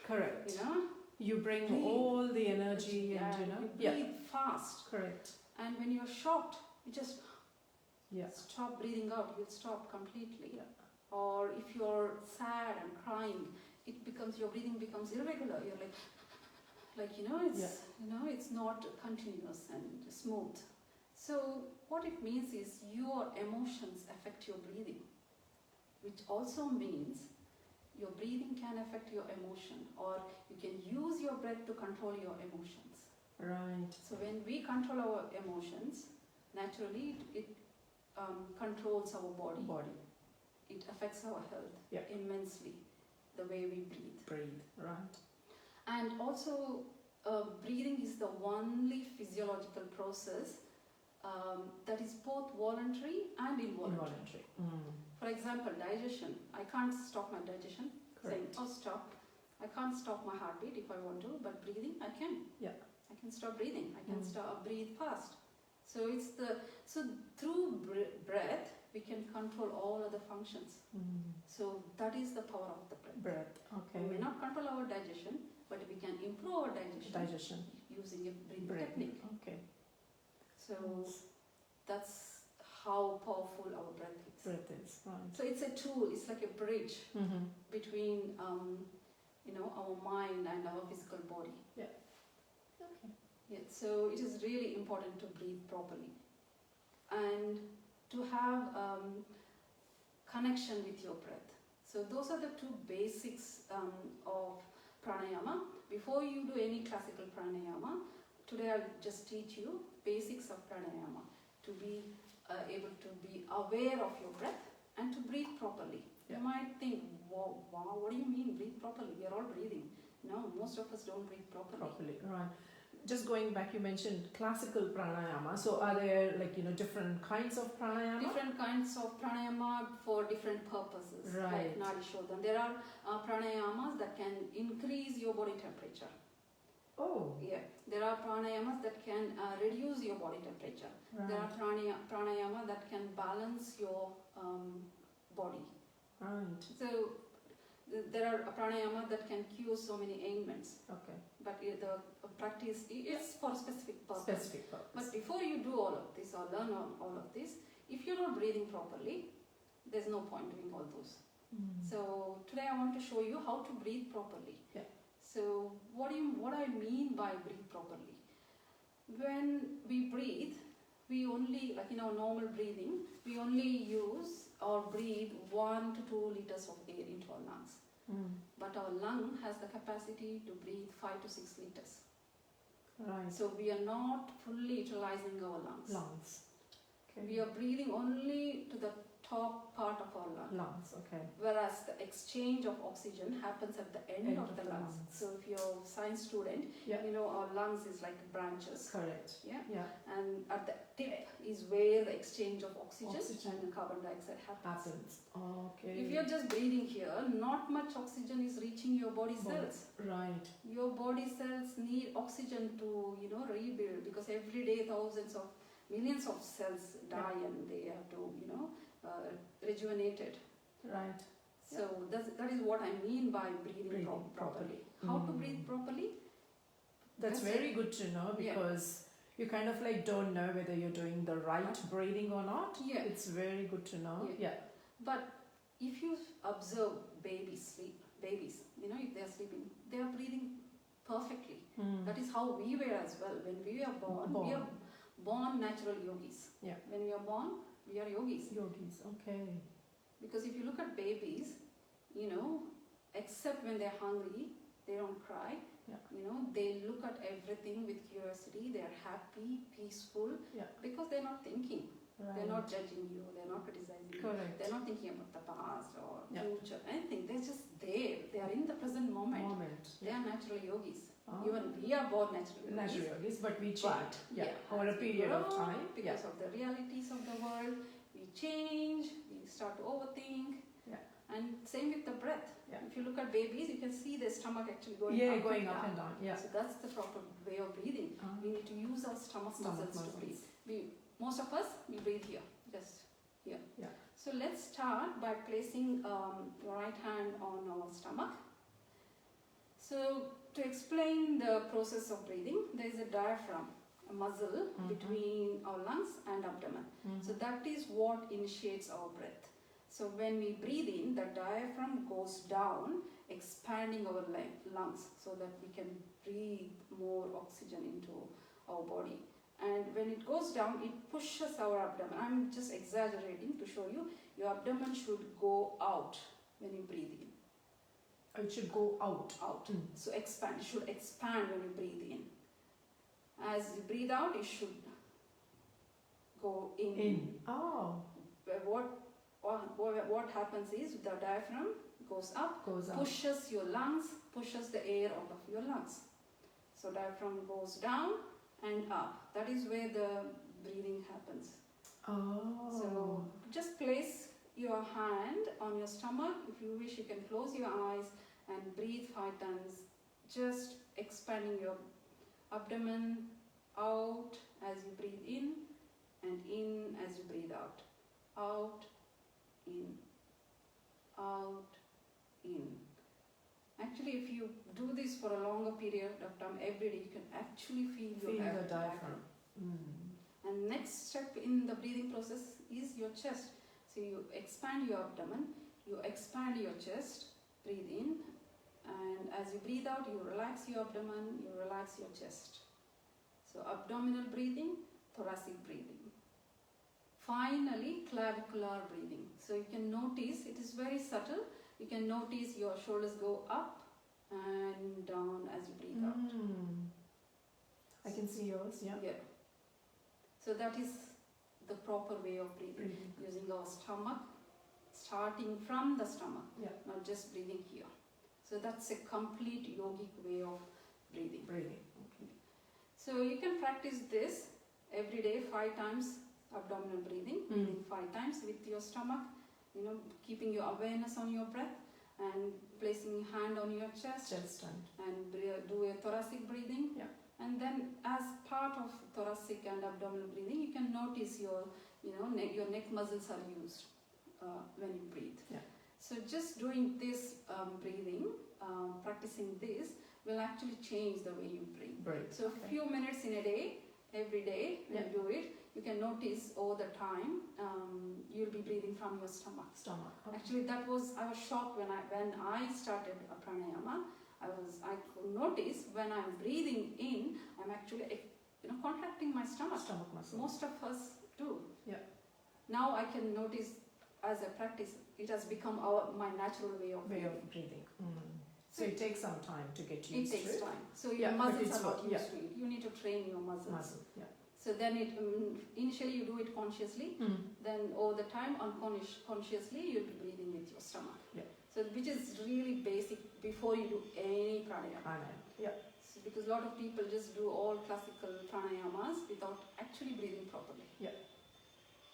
Correct. you know, You bring Breathe. all the energy and you know. you Yeah. breathe fast. Correct. And when you're shocked, you just Yeah. stop breathing out. You'll stop completely. Yeah. Or if you're sad and crying, your breathing becomes irregular. You're like it's not continuous and smooth. So what it means is your emotions affect your breathing, which also means your breathing can affect your emotion, or you can use your breath to control your emotions. Right. So when we control our emotions, naturally it controls our body. It affects our health Yeah. immensely, the way we breathe. Breathe. Right. And also, breathing is the only physiological process that is both voluntary and involuntary. For example, digestion. I can't stop my digestion, saying, Correct. oh, stop. I can't stop my heartbeat if I want to, but breathing, I can. Yeah. I can stop breathing. I can breathe fast. So through breath, we can control all other functions. So that is the power of the breath. Okay. We may not control our digestion, but we can improve our digestion using a breathing technique. Okay. So that's how powerful our breath is. Breath is right. So it's a tool. It's like a bridge between our mind and our physical body. Yeah. Okay. Yeah. So it is really important to breathe properly and to have connection with your breath. So those are the two basics of pranayama. Before you do any classical pranayama, today I'll just teach you basics of pranayama to be able to be aware of your breath and to breathe properly. Yeah. You might think, wow, what do you mean breathe properly? We are all breathing. No, most of us don't breathe properly. Right. Just going back, you mentioned classical pranayama. So are there different kinds of pranayama? Different kinds of pranayama for different purposes, Right. like Nadi Shodhan. There are pranayamas that can increase your body temperature. Oh. Yeah. There are pranayamas that can reduce your body temperature. Right. There are pranayama that can balance your body. Right. So there are pranayama that can cure so many ailments. Okay. But the practice is for a specific purpose. But before you do all of this or learn all of this, if you're not breathing properly, there's no point doing all those. So today I want to show you how to breathe properly. Yeah. So what I mean by breathe properly? When we breathe, we only, like in our normal breathing, we only use or breathe 1 to 2 liters of air into our lungs. But our lung has the capacity to breathe 5 to 6 liters. Right. So we are not fully utilizing our lungs. Lungs. Okay. We are breathing only to the top part of our Lungs, okay. whereas the exchange of oxygen happens at the end of the lungs. So if you're a science student, Yeah. you know our lungs is like branches. Correct. Yeah. Yeah. And at the tip is where the exchange of oxygen and carbon dioxide happens. Okay. If you're just breathing here, not much oxygen is reaching your body cells. Right. Your body cells need oxygen to, you know, rebuild, because every day millions of cells die and they have to, you know, rejuvenate it. Right. So that is what I mean by breathing properly. How to breathe properly? That's very good to know, because you kind of like don't know whether you're doing the right breathing or not. Yeah. It's very good to know. Yeah. But if you observe babies, you know, if they are sleeping, they are breathing perfectly. That is how we were as well. When we are born. We are born natural yogis. Yeah. When we are born, we are yogis. Yogis, okay. Because if you look at babies, you know, except when they're hungry, they don't cry. Yeah. You know, they look at everything with curiosity. They're happy, peaceful, because they're not thinking. Right. They're not judging you. They're not criticizing you. Correct. They're not thinking about the past or future, anything. They're just there. They are in the present moment. They are natural yogis. Even we are born natural yogis, but we change. Over a period of time. Because of the realities of the world, we change. We start to overthink. And same with the breath. If you look at babies, you can see their stomach actually going up and down. So that's the proper way of breathing. We need to use our stomach muscles to breathe. Most of us, we breathe here, just here. So let's start by placing your right hand on our stomach. So to explain the process of breathing, there is a diaphragm, a muscle between our lungs and abdomen. So that is what initiates our breath. So when we breathe in, the diaphragm goes down, expanding our lungs so that we can breathe more oxygen into our body. And when it goes down, it pushes our abdomen. I'm just exaggerating to show you. Your abdomen should go out when you breathe in. It should go out. So expand. It should expand when you breathe in. As you breathe out, it should go in. What happens is the diaphragm goes up, pushes your lungs, pushes the air out of your lungs. So diaphragm goes down and up. That is where the breathing happens. So just place your hand on your stomach. If you wish, you can close your eyes and breathe 5 times. Just expanding your abdomen out as you breathe in, and in as you breathe out. Out, in, out, in. Actually, if you do this for a longer period of time every day, you can actually feel your diaphragm. And next step in the breathing process is your chest. So you expand your abdomen, you expand your chest, breathe in, and as you breathe out, you relax your abdomen, you relax your chest. So abdominal breathing, thoracic breathing. Finally, clavicular breathing. So you can notice, it is very subtle. You can notice your shoulders go up and down as you breathe out. I can see yours, So that is the proper way of breathing. Using our stomach, starting from the stomach, not just breathing here. So that's a complete yogic way of breathing. So you can practice this every day 5 times. Abdominal breathing, breathing 5 times with your stomach, you know, keeping your awareness on your breath and placing your hand on your chest and do a thoracic breathing. And then as part of thoracic and abdominal breathing, you can notice your, you know, your neck muscles are used when you breathe. So just doing this breathing, practicing this will actually change the way you breathe. So a few minutes in a day, every day when you do it, you can notice over the time you'll be breathing from your stomach. Actually, I was shocked when I started pranayama. I could notice when I'm breathing in, I'm actually contracting my stomach muscle. Most of us do. Now I can notice as a practice, it has become my natural way of breathing. So it takes some time to get used to it. It takes time. So your muscles are not used to it. You need to train your muscles. So So then initially you do it consciously, then over the time unconsciously you'll be breathing with your stomach. Yeah. So which is really basic before you do any pranayama. Yeah. So because a lot of people just do all classical pranayamas without actually breathing properly. Yeah.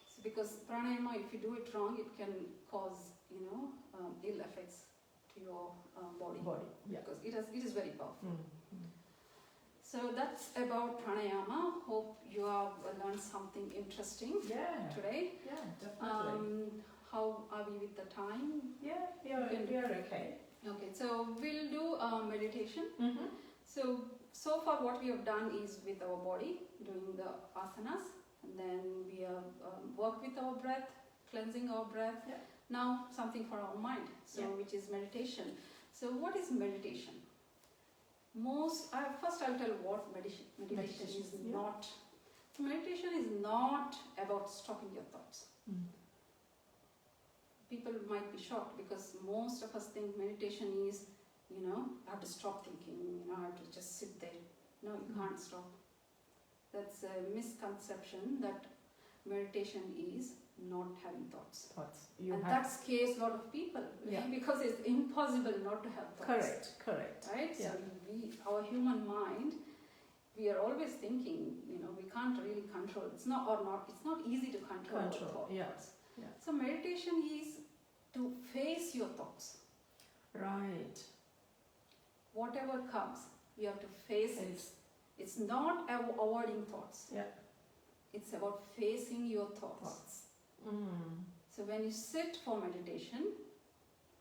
So because pranayama, if you do it wrong, it can cause ill effects to your body. Yeah. Because it is very powerful. Mm. So that's about pranayama. Hope you have learned something interesting today. Yeah, definitely. How are we with the time? Yeah, we are okay. Okay, so we'll do meditation. Mm-hmm. So far what we have done is with our body, doing the asanas, and then we have worked with our breath, cleansing our breath. Yeah. Now something for our mind, which is meditation. So what is meditation? First I'll tell what meditation is not. Meditation is not about stopping your thoughts. People might be shocked because most of us think meditation is, I have to stop thinking, I have to just sit there. No, you can't stop. That's a misconception that meditation is not having thoughts. That scares a lot of people because it's impossible not to have thoughts. Correct. Right? Yeah. So our human mind, we are always thinking, we can't really control. It's not easy to control our thoughts. Yeah. So meditation is to face your thoughts. Right. Whatever comes, you have to face it. It's not avoiding thoughts. Yeah. It's about facing your thoughts. So when you sit for meditation,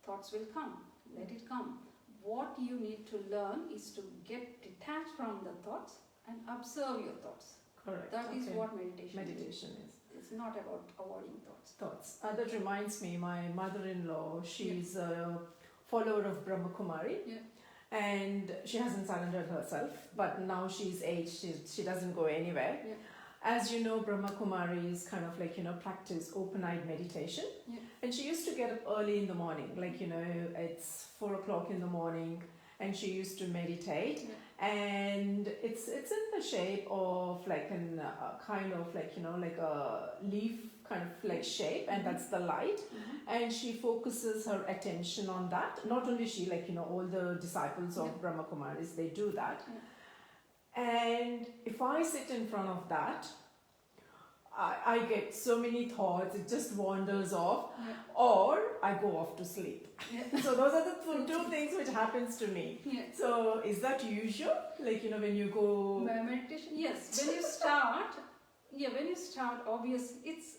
thoughts will come. Let it come. What you need to learn is to get detached from the thoughts and observe your thoughts. Correct. That is what meditation is. It's not about avoiding thoughts. That reminds me, my mother-in-law, she's a follower of Brahma Kumari. Yeah. And she hasn't surrendered herself, but now she's aged, she doesn't go anywhere. Yeah. As you know, Brahma Kumaris kind of practice open-eyed meditation. Yeah. And she used to get up early in the morning, it's 4 o'clock in the morning, and she used to meditate. Yeah. And it's in the shape of kind of like a leaf kind of shape, and that's the light. And she focuses her attention on that. Not only she, all the disciples of Brahma Kumaris, they do that. And if I sit in front of that, I get so many thoughts, it just wanders off, or I go off to sleep. So those are the two things which happens to me. So is that usual? When you go... Meditation, yes. When you start, obviously, it's,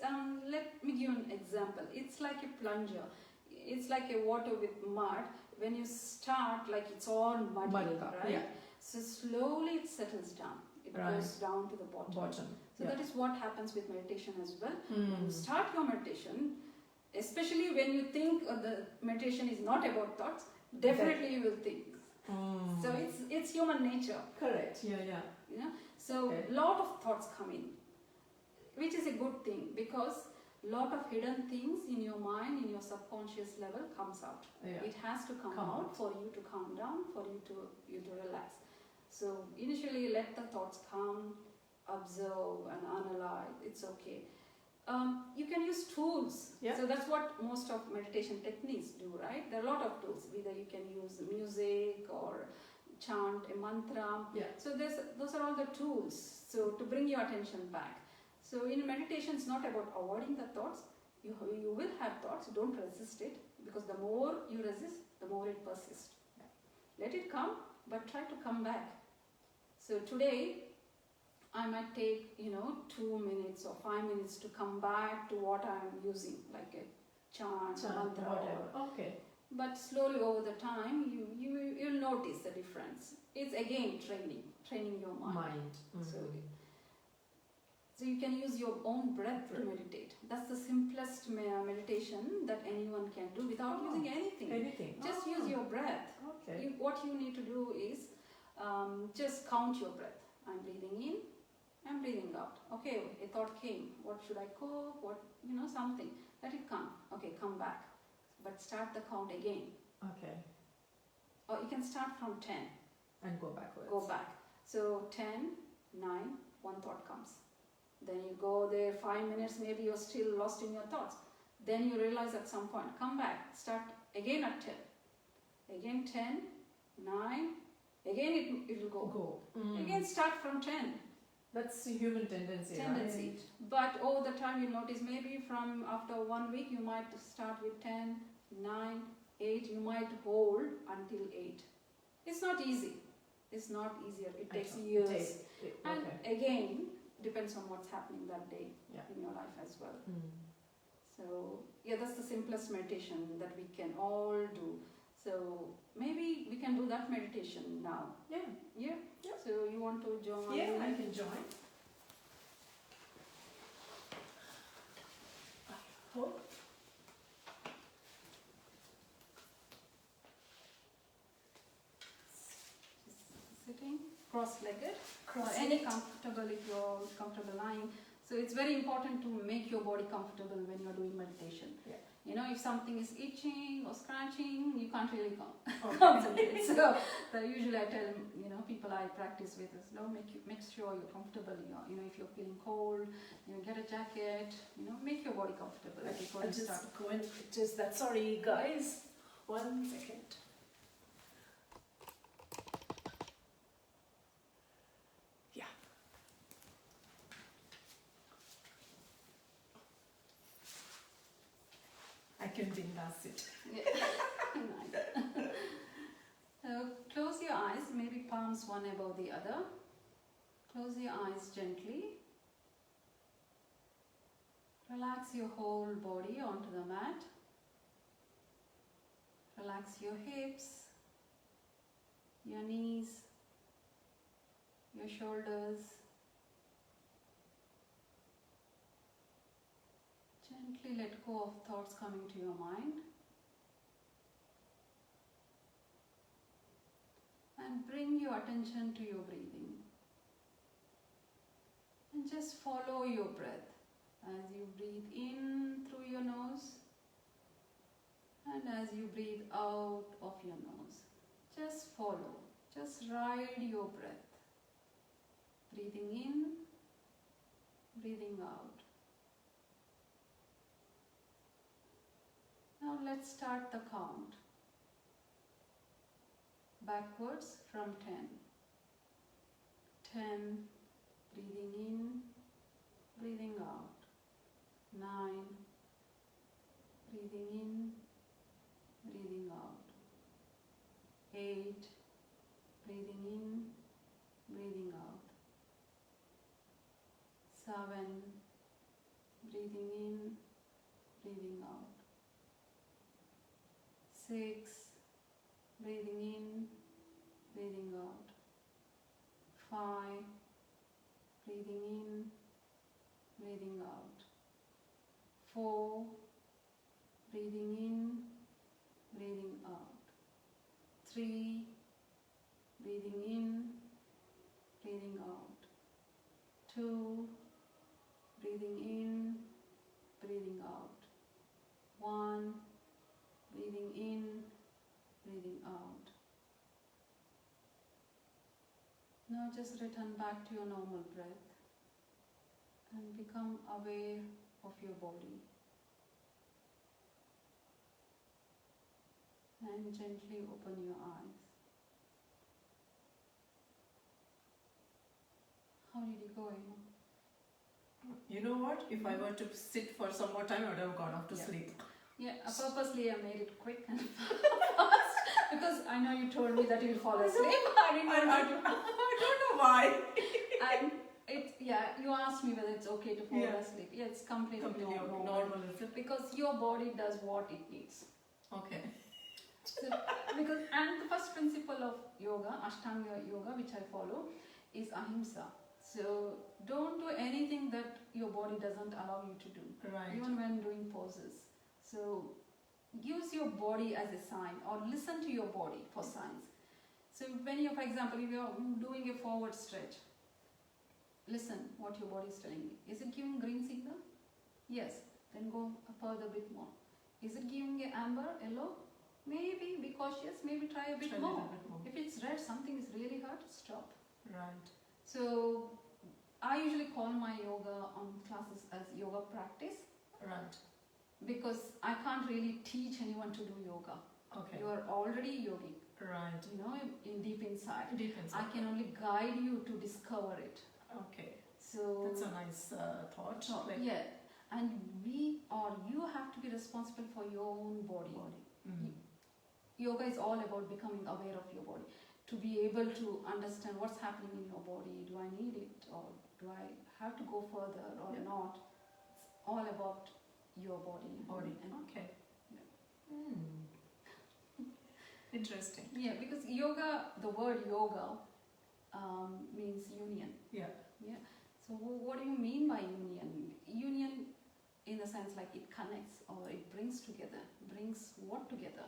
let me give you an example. It's like a plunger. It's like a water with mud. When you start, it's all muddy, right? Yeah. So slowly it settles down. It goes down to the bottom. So that is what happens with meditation as well. When you start your meditation, especially when you think the meditation is not about thoughts, definitely you will think. So it's human nature. Correct. Yeah. So lot of thoughts come in, which is a good thing because lot of hidden things in your mind, in your subconscious level comes out. It has to come out for you to calm down, for you to relax. So initially let the thoughts come, observe and analyze. It's okay. You can use tools. So that's what most of meditation techniques do, right? There are a lot of tools. Either you can use music or chant a mantra. So those are all the tools. So to bring your attention back. So in meditation, it's not about avoiding the thoughts. You will have thoughts. Don't resist it, because the more you resist, the more it persists. Let it come, but try to come back. So today, I might take 2 minutes or 5 minutes to come back to what I am using, like a chant, mantra, whatever. Okay. But slowly over the time, you'll notice the difference. It's again training your mind. So you can use your own breath to meditate. That's the simplest meditation that anyone can do without using anything. Just use your breath. Okay. What you need to do is just count your breath. I'm breathing in, I'm breathing out. Okay, a thought came. What should I cook? Something. Let it come. Okay, come back. But start the count again. Okay. Or you can start from 10. And go backwards. Go back. So 10, 9, one thought comes. Then you go there 5 minutes, maybe you're still lost in your thoughts. Then you realize at some point, come back, start again at 10. Again 10, 9, again it will go. Again start from 10. That's a human tendency, right? But over the time you notice, maybe from after 1 week you might start with 10, 9, 8, you might hold until 8. It's not easy. It's not easier. It takes years. And again, depends on what's happening that day in your life as well. So, yeah, that's the simplest meditation that we can all do. So, maybe we can do that meditation now. Yeah? So, you want to join? Yeah, I can join. I hope. Sitting cross-legged, or any comfortable if you're comfortable lying. So it's very important to make your body comfortable when you're doing meditation. You know, if something is itching or scratching, you can't really concentrate. So usually I tell people I practice with is make sure you're comfortable. You know, if you're feeling cold, get a jacket. Make your body comfortable before you start. Go and just that. Sorry, guys. 1 second. I can bindas it. Nice. So close your eyes, maybe palms one above the other. Close your eyes gently. Relax your whole body onto the mat. Relax your hips, your knees, your shoulders. Gently let go of thoughts coming to your mind. And bring your attention to your breathing. And just follow your breath as you breathe in through your nose and as you breathe out of your nose. Just follow, just ride your breath. Breathing in, breathing out. Now let's start the count. Backwards from 10. 10, breathing in, breathing out. 9, breathing in, breathing out. 8, breathing in, breathing out. 7, breathing in, breathing out. 6, breathing in, breathing out. 5, breathing in, breathing out. 4, breathing in, breathing out. 3, breathing in, breathing out. 2, breathing in, breathing out. 1, breathing in, breathing out. Now just return back to your normal breath and become aware of your body. And gently open your eyes. How did it go, Emma? You know what? If I were to sit for some more time, I would have gone off to sleep. Yeah, purposely I made it quick and fast because I know you told me that you'll fall asleep. I don't know why. And you asked me whether it's okay to fall asleep. Yeah, it's completely normal. Because your body does what it needs. Okay. So, and the first principle of yoga, Ashtanga yoga, which I follow, is ahimsa. So don't do anything that your body doesn't allow you to do. Right. Even when doing poses. So use your body as a sign or listen to your body for signs. So when you, for example, if you're doing a forward stretch, listen what your body is telling you. Is it giving green signal? Yes. Then go a further bit more. Is it giving a amber, yellow? Maybe be cautious, maybe try a bit more. If it's red, something is really hurt, stop. Right. So I usually call my yoga classes as yoga practice. Right. Because I can't really teach anyone to do yoga. Okay. You are already yogi. Right. You know, in deep inside. Deep inside. I can only guide you to discover it. Okay. So that's a nice thought. Yeah, and you have to be responsible for your own body. Yoga is all about becoming aware of your body. To be able to understand what's happening in your body. Do I need it, or do I have to go further or not? It's all about your body. Okay. Interesting. Yeah, because yoga, the word yoga means union. Yeah. So what do you mean by union? Union in the sense like it connects or it brings together. Brings what together?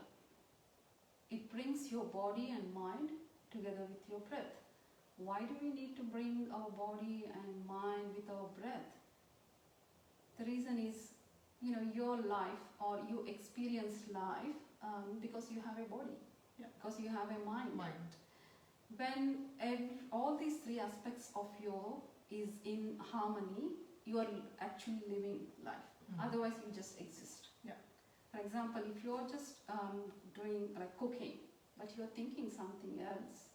It brings your body and mind together with your breath. Why do we need to bring our body and mind with our breath? The reason is, your life, or you experience life because you have a body, because you have a mind. When all these three aspects of you is in harmony, you are actually living life. Otherwise, you just exist. For example, if you're just doing like cooking, but you're thinking something else,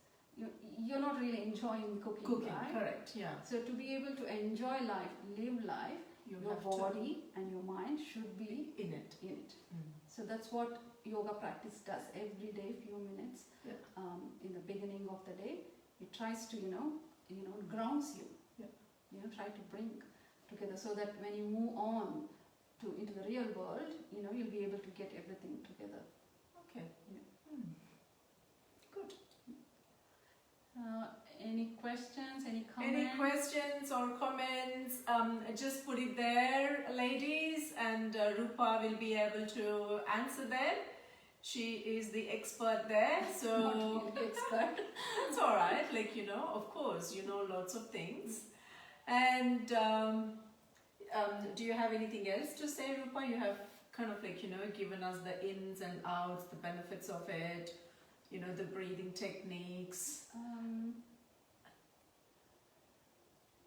you're not really enjoying cooking, right? Correct. Yeah. So to be able to enjoy life, live life, your body and your mind should be in it. So that's what yoga practice does every day, few minutes. In the beginning of the day, it tries to grounds you. Try to bring together so that when you move on into the real world, you'll be able to get everything together. Okay. Good. Any questions? Any comments? Any questions or comments? Just put it there, ladies, and Roopa will be able to answer them. She is the expert there, so Not really expert. it's all right. Of course, lots of things. And do you have anything else to say, Roopa? You have kind of given us the ins and outs, the benefits of it, the breathing techniques.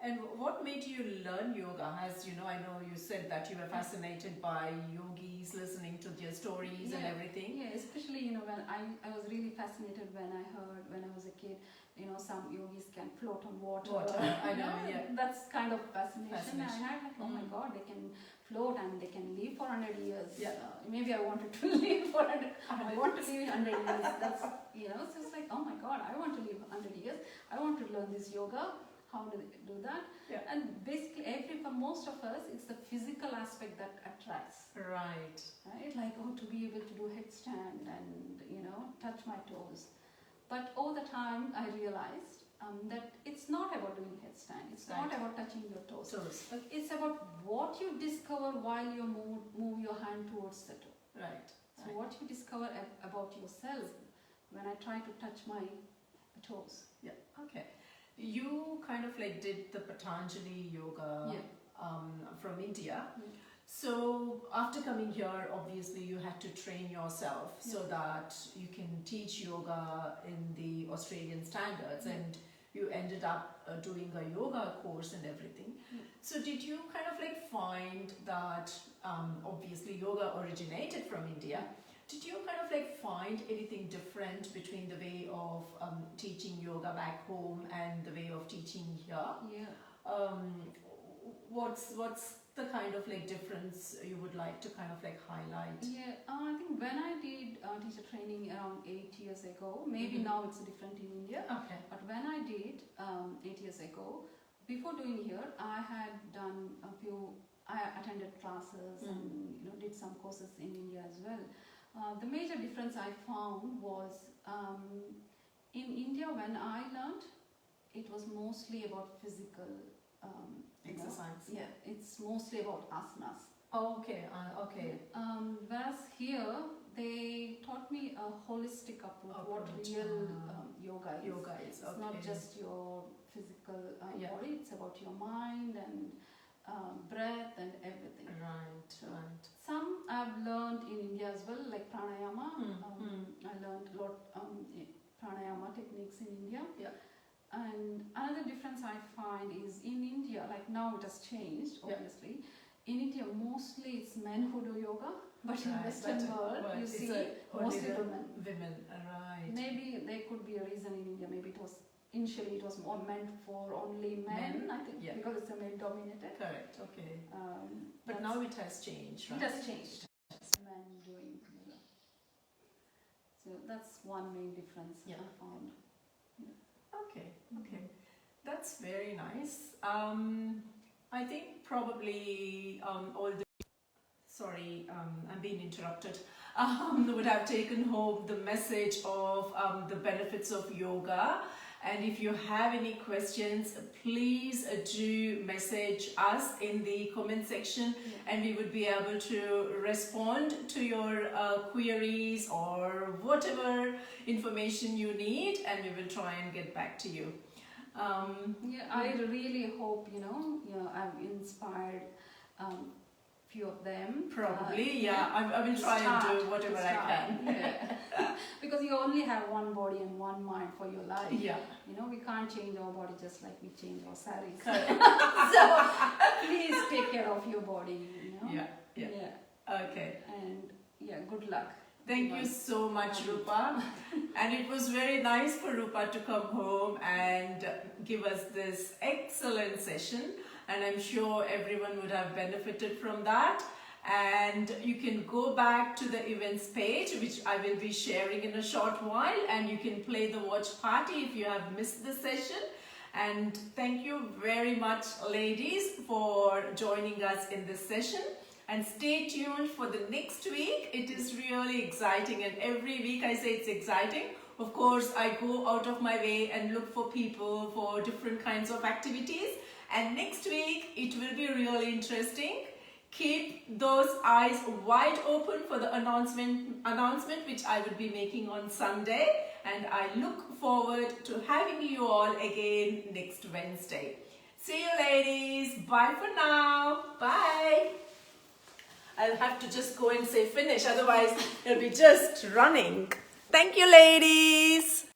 And what made you learn yoga? As I know you said that you were fascinated by yogis, listening to their stories and everything. Yeah, especially when I was really fascinated when I heard when I was a kid, some yogis can float on water. I know, yeah. That's kind of fascination. And I had oh my God, they can float and they can live for 100 years. Yeah. Maybe I wanted to live for 100. I want to live 100 years. That's so it's like, oh my God, I want to live 100 years. I want to learn this yoga. How do they do that? Yeah. And basically, for most of us, it's the physical aspect that attracts. Right. Like, to be able to do headstand and, touch my toes. But all the time, I realized that it's not about doing headstand. It's not about touching your toes. But it's about what you discover while you move your hand towards the toe. Right. So what you discover about yourself when I try to touch my toes. Yeah. Okay. You kind of did the Patanjali yoga from India. So after coming here, obviously you had to train yourself so that you can teach yoga in the Australian standards, and you ended up doing a yoga course and everything. So did you kind of find that obviously yoga originated from India? Did you kind of find anything different between the way of teaching yoga back home and the way of teaching here? Yeah. What's the kind of difference you would like to kind of highlight? Yeah, I think when I did teacher training around 8 years ago, maybe now it's different in India. Okay. But when I did 8 years ago, before doing here, I had done I attended classes and did some courses in India as well. The major difference I found was in India when I learned, it was mostly about physical exercise. Yeah, it's mostly about asanas. Oh, okay. Okay. Whereas here, they taught me a holistic approach. What real yoga is. Yoga is. It's not just your physical body. It's about your mind and breath and everything. Right. Some I've learned in India as well, like pranayama. I learned a lot pranayama techniques in India. Yeah. And another difference I find is in India, like now it has changed, obviously. In India, mostly it's men who do yoga, but in Western world, you see mostly women. Women, right. Maybe there could be a reason in India. Maybe initially it was more meant for only men, I think, because it's a male dominated. Correct, okay. But now it has changed, right? It has changed. Men doing yoga. So that's one main difference I found. Okay. That's very nice. I think probably all the... Sorry, I'm being interrupted. Would have taken home the message of the benefits of yoga. And if you have any questions, please do message us in the comment section, and we would be able to respond to your queries or whatever information you need, and we will try and get back to you. I really hope I've inspired few of them. Probably, I will try and do whatever I can. Because you only have one body and one mind for your life. Yeah. We can't change our body just like we change our sarees. Correct. So please take care of your body. Yeah. Okay. And good luck. Thank you so much, Roopa. And it was very nice for Roopa to come home and give us this excellent session. And I'm sure everyone would have benefited from that. And you can go back to the events page, which I will be sharing in a short while, and you can play the watch party if you have missed the session. And thank you very much, ladies, for joining us in this session. And stay tuned for the next week. It is really exciting, and every week I say it's exciting. Of course, I go out of my way and look for people for different kinds of activities. And next week, it will be really interesting. Keep those eyes wide open for the announcement which I will be making on Sunday. And I look forward to having you all again next Wednesday. See you, ladies. Bye for now. Bye. I'll have to just go and say finish, otherwise it'll be just running. Thank you, ladies.